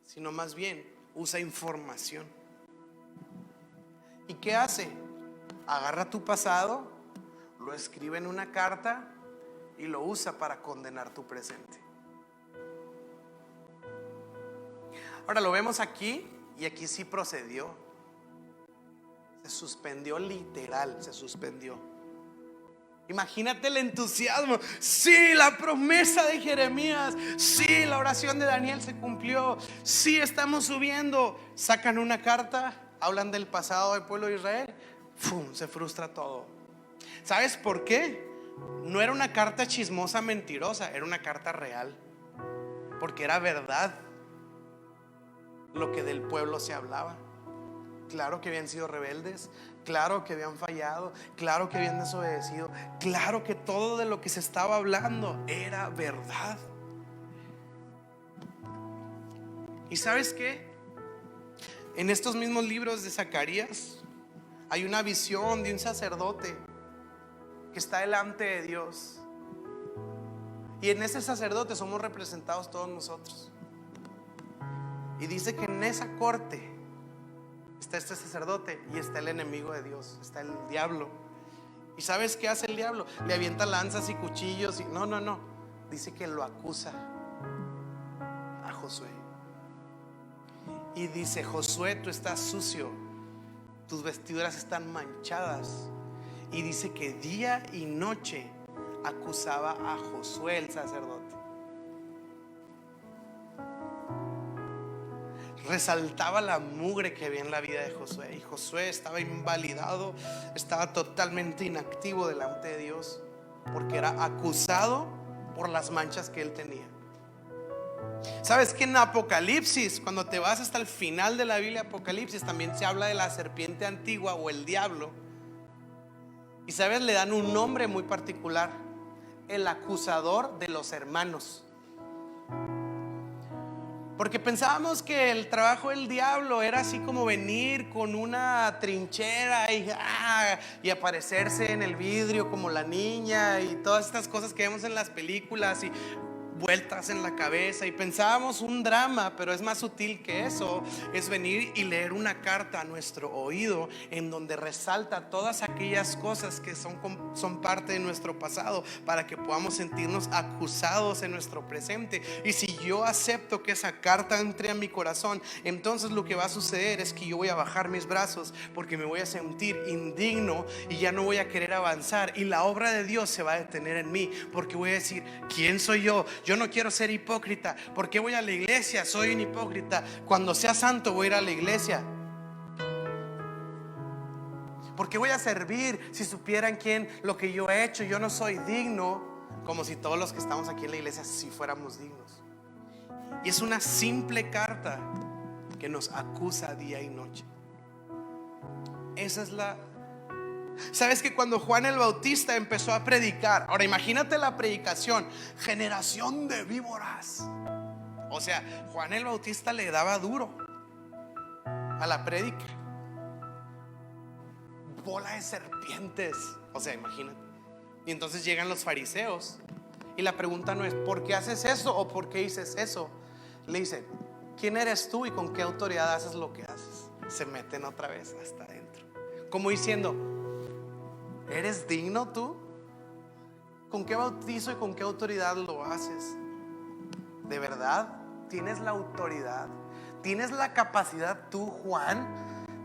sino más bien usa información. ¿Y qué hace? Agarra tu pasado, lo escribe en una carta y lo usa para condenar tu presente. Ahora lo vemos aquí, y aquí sí procedió. Se suspendió, literal, se suspendió. Imagínate el entusiasmo. Sí, la promesa de Jeremías. Sí, la oración de Daniel se cumplió. Sí, estamos subiendo. Sacan una carta hablan del pasado del pueblo de Israel, ¡fum!, se frustra todo. ¿Sabes por qué? No era una carta chismosa mentirosa, era una carta real, porque era verdad lo que del pueblo se hablaba. Claro que habían sido rebeldes, claro que habían fallado, claro que habían desobedecido, claro que todo de lo que se estaba hablando era verdad. ¿Y sabes qué? En estos mismos libros de Zacarías hay una visión de un sacerdote que está delante de Dios, y en ese sacerdote somos representados todos nosotros. Y dice que en esa corte está este sacerdote y está el enemigo de Dios, está el diablo. ¿Y sabes qué hace el diablo? Le avienta lanzas y cuchillos y no. Dice que lo acusa a Josué. Y dice: Josué, tú estás sucio, tus vestiduras están manchadas. Y dice que día y noche acusaba a Josué, el sacerdote. Resaltaba la mugre que había en la vida de Josué. Y Josué estaba invalidado, estaba totalmente inactivo delante de Dios, porque era acusado por las manchas que él tenía. ¿Sabes que en Apocalipsis, cuando te vas hasta el final de la Biblia, Apocalipsis, también se habla de la serpiente antigua o el diablo? Y sabes, le dan un nombre muy particular: el acusador de los hermanos. Porque pensábamos que el trabajo del diablo era así como venir con una trinchera y aparecerse en el vidrio como la niña y todas estas cosas que vemos en las películas y vueltas en la cabeza, y pensábamos un drama, pero es más sutil que eso. Es venir y leer una carta a nuestro oído en donde resalta todas aquellas cosas que son parte de nuestro pasado, para que podamos sentirnos acusados en nuestro presente. Y si yo acepto que esa carta entre a mi corazón, entonces lo que va a suceder es que yo voy a bajar mis brazos, porque me voy a sentir indigno y ya no voy a querer avanzar, y la obra de Dios se va a detener en mí, porque voy a decir: ¿quién soy yo? Yo no quiero ser hipócrita. ¿Por qué voy a la iglesia? Soy un hipócrita. Cuando sea santo voy a ir a la iglesia. ¿Por qué voy a servir si supieran lo que yo he hecho? Yo no soy digno. Como si todos los que estamos aquí en la iglesia sí fuéramos dignos. Y es una simple carta que nos acusa día y noche. Esa es la... ¿Sabes que cuando Juan el Bautista empezó a predicar? Ahora imagínate la predicación: generación de víboras. O sea, Juan el Bautista le daba duro a la prédica. Bola de serpientes. O sea, imagínate. Y entonces llegan los fariseos y la pregunta no es: ¿por qué haces eso? o ¿por qué dices eso? Le dicen: ¿quién eres tú y con qué autoridad haces lo que haces? Se meten otra vez hasta adentro, como diciendo: ¿eres digno tú? ¿Con qué bautizo y con qué autoridad lo haces? ¿De verdad tienes la autoridad? ¿Tienes la capacidad tú, Juan,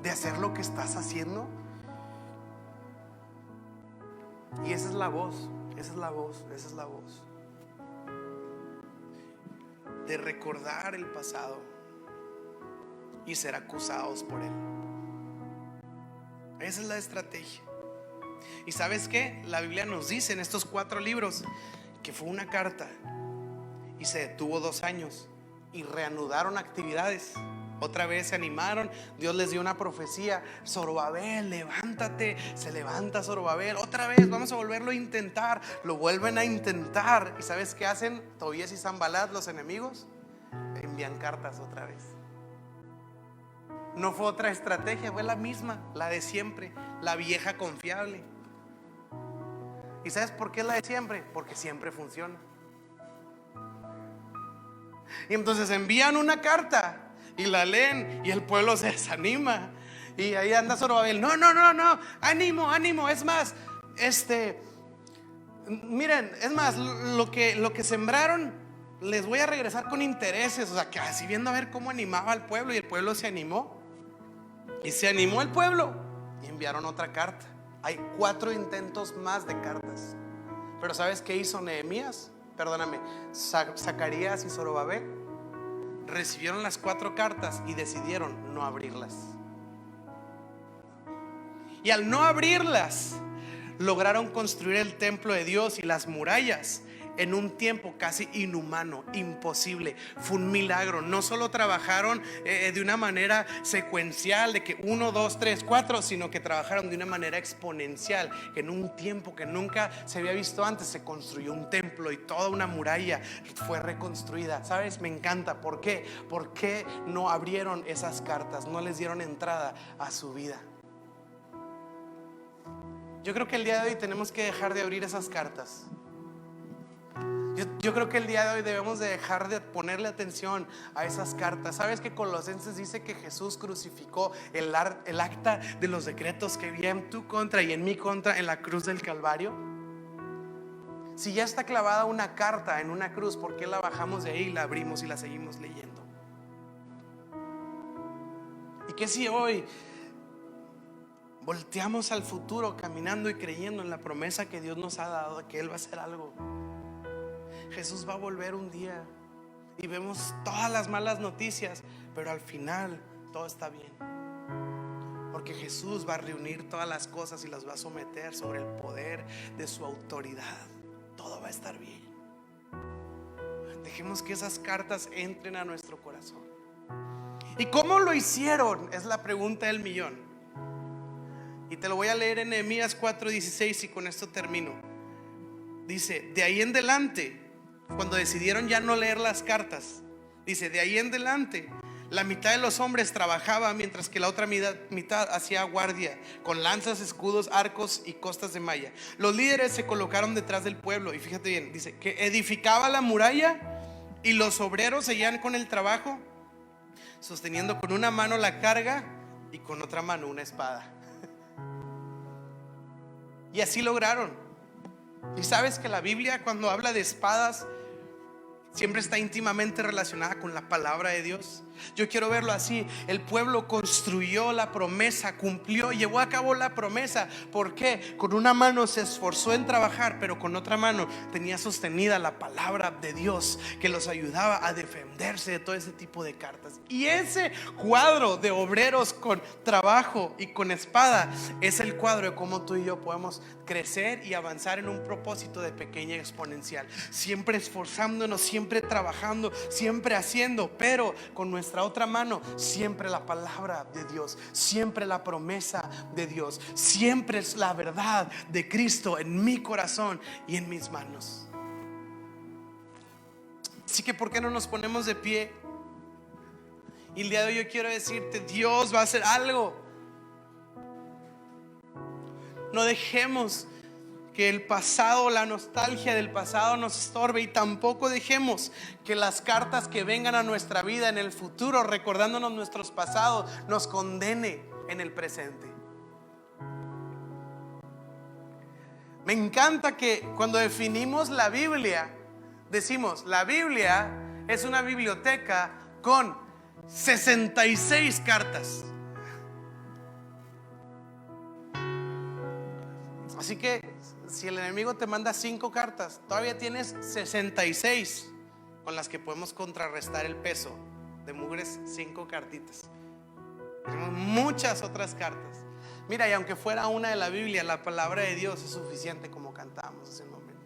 de hacer lo que estás haciendo? Y esa es la voz, esa es la voz, esa es la voz de recordar el pasado y ser acusados por él. Esa es la estrategia. ¿Y sabes qué? La Biblia nos dice en estos 4 libros que fue una carta y se detuvo 2 años y reanudaron actividades. Otra vez se animaron, Dios les dio una profecía: Zorobabel, levántate. Se levanta Zorobabel, otra vez vamos a volverlo a intentar. Lo vuelven a intentar. ¿Y sabes qué hacen Tobías y Sanbalat, los enemigos? Envían cartas otra vez. No fue otra estrategia, fue la misma, la de siempre, la vieja confiable. ¿Y sabes por qué es la de siempre? Porque siempre funciona. Y entonces envían una carta y la leen y el pueblo se desanima. Y ahí anda Zorobabel: no, ánimo. Es más, miren, es más, lo que sembraron les voy a regresar con intereses. O sea, que así viendo a ver cómo animaba al pueblo. Y el pueblo se animó. Y se animó el pueblo y enviaron otra carta. Hay 4 intentos más de cartas. Pero ¿sabes qué hizo Zacarías y Zorobabel? Recibieron las 4 cartas y decidieron no abrirlas. Y al no abrirlas, lograron construir el templo de Dios y las murallas en un tiempo casi inhumano, imposible. Fue un milagro. No solo trabajaron de una manera secuencial, de que 1, 2, 3, 4, sino que trabajaron de una manera exponencial. En un tiempo que nunca se había visto antes, se construyó un templo y toda una muralla fue reconstruida. ¿Sabes? Me encanta. ¿Por qué? ¿Por qué no abrieron esas cartas? No les dieron entrada a su vida. Yo creo que el día de hoy tenemos que dejar de abrir esas cartas. Yo creo que el día de hoy debemos de dejar de ponerle atención a esas cartas. ¿Sabes que Colosenses dice que Jesús crucificó el acta de los decretos que había en tu contra y en mi contra en la cruz del Calvario? Si ya está clavada una carta en una cruz, ¿por qué la bajamos de ahí, la abrimos y la seguimos leyendo? ¿Y qué si hoy volteamos al futuro caminando y creyendo en la promesa que Dios nos ha dado de que Él va a hacer algo? Jesús va a volver un día y vemos todas las malas noticias, pero al final todo está bien, porque Jesús va a reunir todas las cosas y las va a someter sobre el poder de su autoridad. Todo va a estar bien. Dejemos que esas cartas entren a nuestro corazón. ¿Y cómo lo hicieron? Es la pregunta del millón. Y te lo voy a leer en Nehemías 4:16 y con esto termino. Dice, de ahí en adelante, cuando decidieron ya no leer las cartas, dice, de ahí en adelante la mitad de los hombres trabajaba, mientras que la otra mitad hacía guardia con lanzas, escudos, arcos y costas de malla. Los líderes se colocaron detrás del pueblo, y fíjate bien, dice que edificaba la muralla, y los obreros seguían con el trabajo, sosteniendo con una mano la carga y con otra mano una espada. Y así lograron. Y sabes que la Biblia, cuando habla de espadas, siempre está íntimamente relacionada con la palabra de Dios. Yo quiero verlo así. El pueblo construyó la promesa, cumplió, llevó a cabo la promesa. ¿Por qué? Con una mano se esforzó en trabajar, pero con otra mano tenía sostenida la palabra de Dios, que los ayudaba a defenderse de todo ese tipo de cartas. Y ese cuadro de obreros con trabajo y con espada es el cuadro de cómo tú y yo podemos crecer y avanzar en un propósito de pequeña exponencial, siempre esforzándonos, siempre trabajando, siempre haciendo, pero con nuestra otra mano siempre la palabra de Dios, siempre la promesa de Dios, siempre es la verdad de Cristo en mi corazón y en mis manos. Así que ¿por qué no nos ponemos de pie? Y el día de hoy yo quiero decirte, Dios va a hacer algo. No dejemos que el pasado, la nostalgia del pasado nos estorbe, y tampoco dejemos que las cartas que vengan a nuestra vida en el futuro, recordándonos nuestros pasados, nos condene en el presente. Me encanta que cuando definimos la Biblia, decimos, la Biblia es una biblioteca con 66 cartas. Así que si el enemigo te manda 5 cartas, todavía tienes 66 con las que podemos contrarrestar el peso de mugres. 5 cartitas. Tenemos muchas otras cartas. Mira, y aunque fuera una de la Biblia, la palabra de Dios es suficiente, como cantamos hace un momento.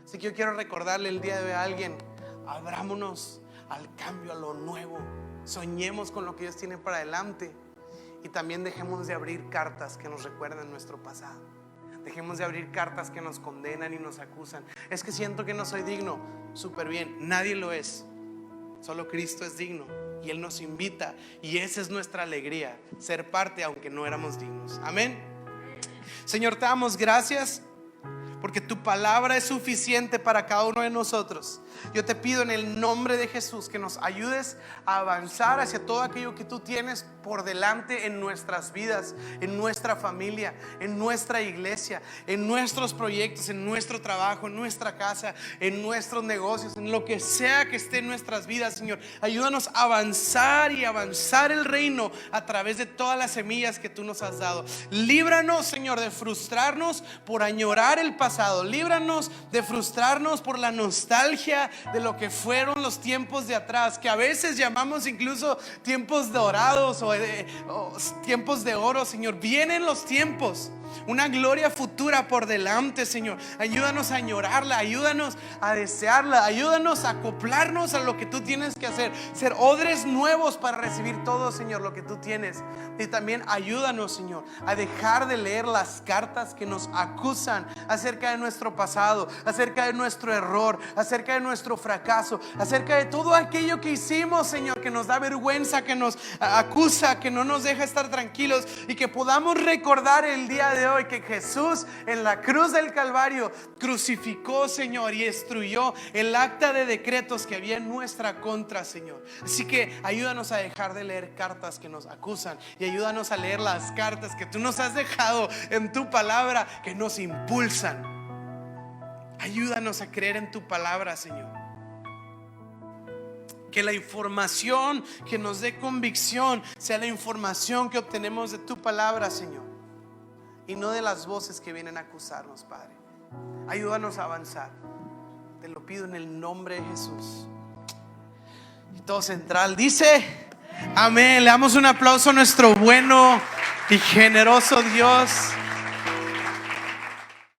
Así que yo quiero recordarle el día de hoy a alguien: abrámonos al cambio, a lo nuevo. Soñemos con lo que Dios tiene para adelante, y también dejemos de abrir cartas que nos recuerdan nuestro pasado. Dejemos de abrir cartas que nos condenan y nos acusan. Es que siento que no soy digno. Súper bien, nadie lo es. Solo Cristo es digno, y Él nos invita, y esa es nuestra alegría, ser parte aunque no éramos dignos. Amén. Señor, te damos gracias porque tu palabra es suficiente para cada uno de nosotros. Yo te pido en el nombre de Jesús que nos ayudes a avanzar hacia todo aquello que tú tienes por delante en nuestras vidas, en nuestra familia, en nuestra iglesia, en nuestros proyectos, en nuestro trabajo, en nuestra casa, en nuestros negocios, en lo que sea que esté en nuestras vidas. Señor, ayúdanos a avanzar y avanzar el reino a través de todas las semillas que tú nos has dado. Líbranos, Señor, de frustrarnos por añorar el pasado pasado. Líbranos de frustrarnos por la nostalgia de lo que fueron los tiempos de atrás, que a veces llamamos incluso tiempos dorados o tiempos de oro, Señor. Vienen los tiempos, una gloria futura por delante, Señor. Ayúdanos a añorarla, ayúdanos a desearla, ayúdanos a acoplarnos a lo que tú tienes que hacer, ser odres nuevos para recibir todo, Señor, lo que tú tienes. Y también ayúdanos, Señor, a dejar de leer las cartas que nos acusan acerca de nuestro pasado, acerca de nuestro error, acerca de nuestro fracaso, acerca de todo aquello que hicimos, Señor, que nos da vergüenza, que nos acusa, que no nos deja estar tranquilos, y que podamos recordar el día de hoy que Jesús en la cruz del Calvario crucificó, Señor, y destruyó el acta de decretos que había en nuestra contra, Señor. Así que ayúdanos a dejar de leer cartas que nos acusan y ayúdanos a leer las cartas que tú nos has dejado en tu palabra, que nos impulsan. Ayúdanos a creer en tu palabra, Señor. Que la información que nos dé convicción sea la información que obtenemos de tu palabra, Señor, y no de las voces que vienen a acusarnos, Padre. Ayúdanos a avanzar. Te lo pido en el nombre de Jesús. Y todo central dice amén. Le damos un aplauso a nuestro bueno y generoso Dios.